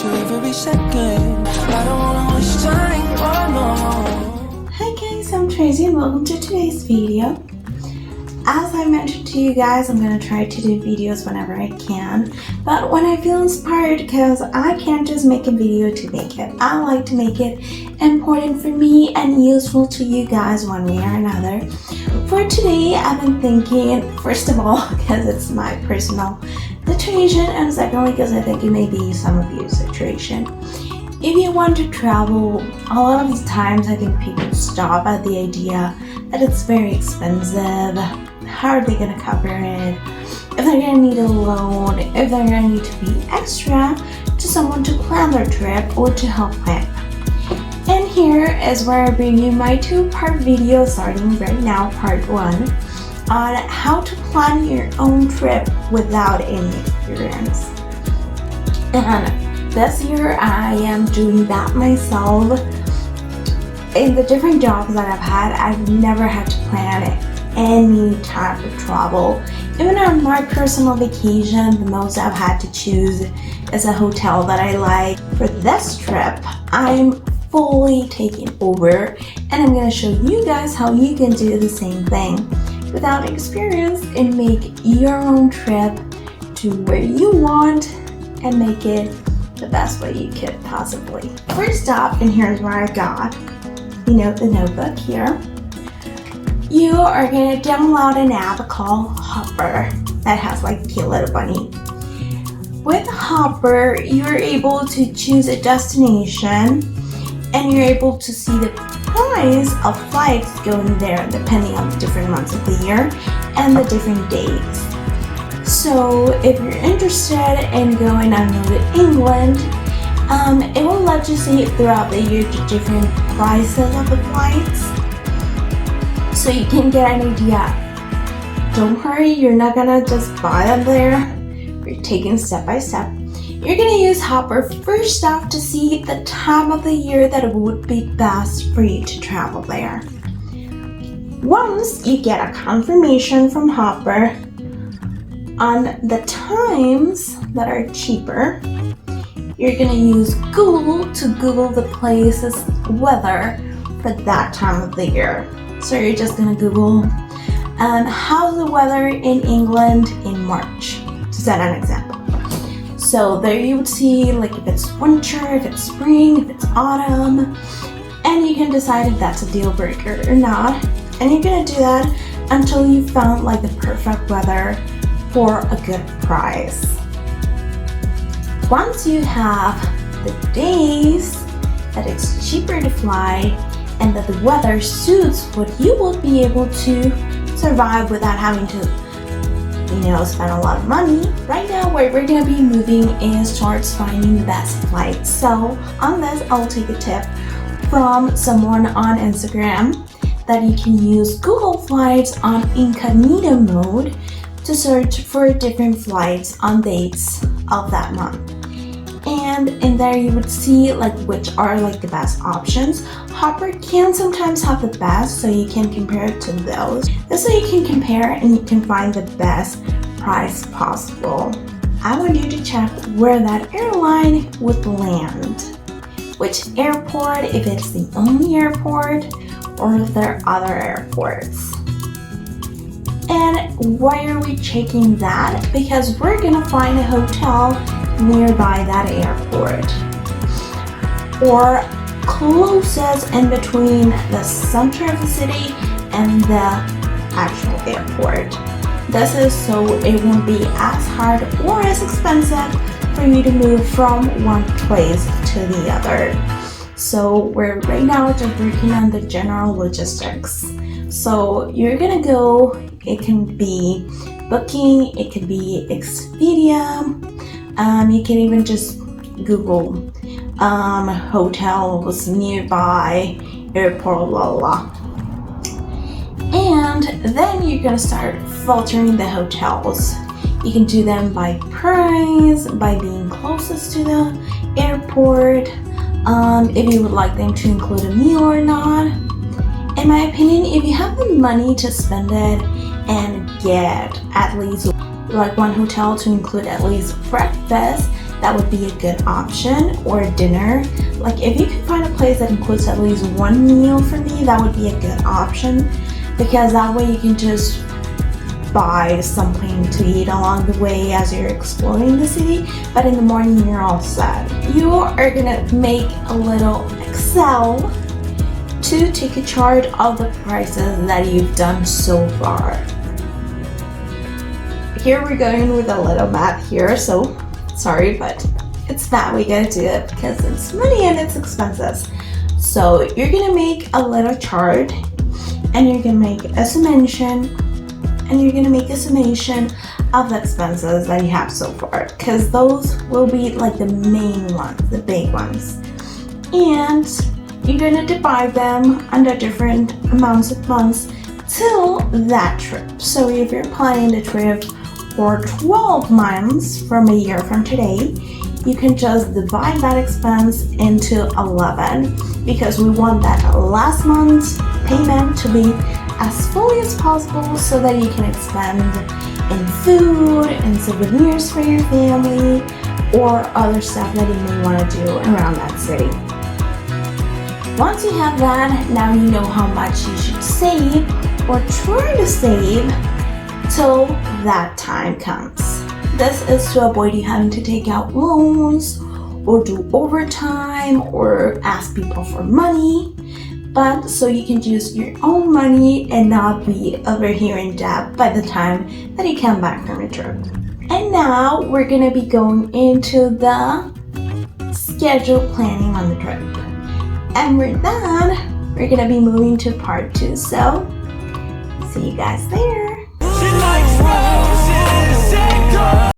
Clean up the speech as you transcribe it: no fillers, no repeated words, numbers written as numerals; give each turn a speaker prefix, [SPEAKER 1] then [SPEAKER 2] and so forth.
[SPEAKER 1] want you every second. I don't wanna waste time, oh no.
[SPEAKER 2] Hi guys, I'm Tracy and welcome to today's video. As I mentioned to you guys, I'm going to try to do videos whenever I can, but when I feel inspired, because I can't just make a video to make it. I like to make it important for me and useful to you guys one way or another. For today, I've been thinking, first of all, because it's my personal situation, and secondly, because I think it may be some of your situation. If you want to travel, a lot of the times I think people stop at the idea that it's very expensive. How are they going to cover it? If they're going to need a loan, if they're going to need to be extra to someone to plan their trip or to help plan. And here is where I bring you my two-part video starting right now, part 1, on how to plan your own trip without any experience. And this year I am doing that myself. In the different jobs that I've had, I've never had to plan any type of travel. Even on my personal vacation, the most I've had to choose is a hotel that I like. For this trip, I'm fully taking over, and I'm going to show you guys how you can do the same thing without experience and make your own trip to where you want and make it the best way you could possibly. First off, and here's where I got the notebook here. You are going to download an app called Hopper that has like a little bunny. With Hopper, you're able to choose a destination and you're able to see the price of flights going there depending on the different months of the year and the different days. So if you're interested in going, I don't know, to England, it will let you see throughout the year the different prices of the flights. So you can get an idea. Don't hurry, you're not gonna just buy them there. You're taking step by step. You're gonna use Hopper first off to see the time of the year that it would be best for you to travel there. Once you get a confirmation from Hopper on the times that are cheaper, you're gonna use Google to Google the place's weather for that time of the year. So you're just gonna Google how's the weather in England in March, to set an example. So there you would see like if it's winter, if it's spring, if it's autumn, and you can decide if that's a deal breaker or not. And you're gonna do that until you found like the perfect weather for a good price. Once you have the days that it's cheaper to fly and that the weather suits what you will be able to survive without having to, spend a lot of money. Right now, where we're gonna be moving is towards finding the best flights. So on this, I'll take a tip from someone on Instagram that you can use Google Flights on incognito mode to search for different flights on dates of that month. And in there you would see like which are like the best options. Hopper can sometimes have the best, so you can compare it to those. This way you can compare and you can find the best price possible. I want you to check where that airline would land, which airport, if it's the only airport or if there are other airports. And why are we checking that? Because we're gonna find a hotel nearby that airport or closest in between the center of the city and the actual airport. This is so it won't be as hard or as expensive for you to move from one place to the other. So we're right now just working on the general logistics. So you're gonna go, it can be Booking, it could be Expedia, you can even just Google hotels nearby airport, blah blah. And then you're gonna start filtering the hotels. You can do them by price, by being closest to the airport, if you would like them to include a meal or not. In my opinion, if you have the money to spend it and get at least like one hotel to include at least breakfast, that would be a good option, or dinner. Like if you can find a place that includes at least one meal for me, that would be a good option, because that way you can just buy something to eat along the way as you're exploring the city, but in the morning you're all set. You are gonna make a little Excel to take a chart of the prices that you've done so far. Here we're going with a little math here, so sorry, but it's that we gotta do it because it's money and it's expenses. So you're gonna make a little chart, and you're gonna make a summation, and you're gonna make a summation of the expenses that you have so far, because those will be like the main ones, the big ones. And you're gonna divide them under different amounts of months till that trip. So if you're planning the trip for 12 months from a year from today, you can just divide that expense into 11, because we want that last month's payment to be as fully as possible so that you can expend in food and souvenirs for your family or other stuff that you may want to do around that city. Once you have that, now you know how much you should save or try to save till that time comes. This is to avoid you having to take out loans or do overtime or ask people for money, but so you can use your own money and not be over here in debt by the time that you come back from your trip. And now we're gonna be going into the schedule planning on the trip. And we're done. We're gonna be moving to part 2, so see you guys there.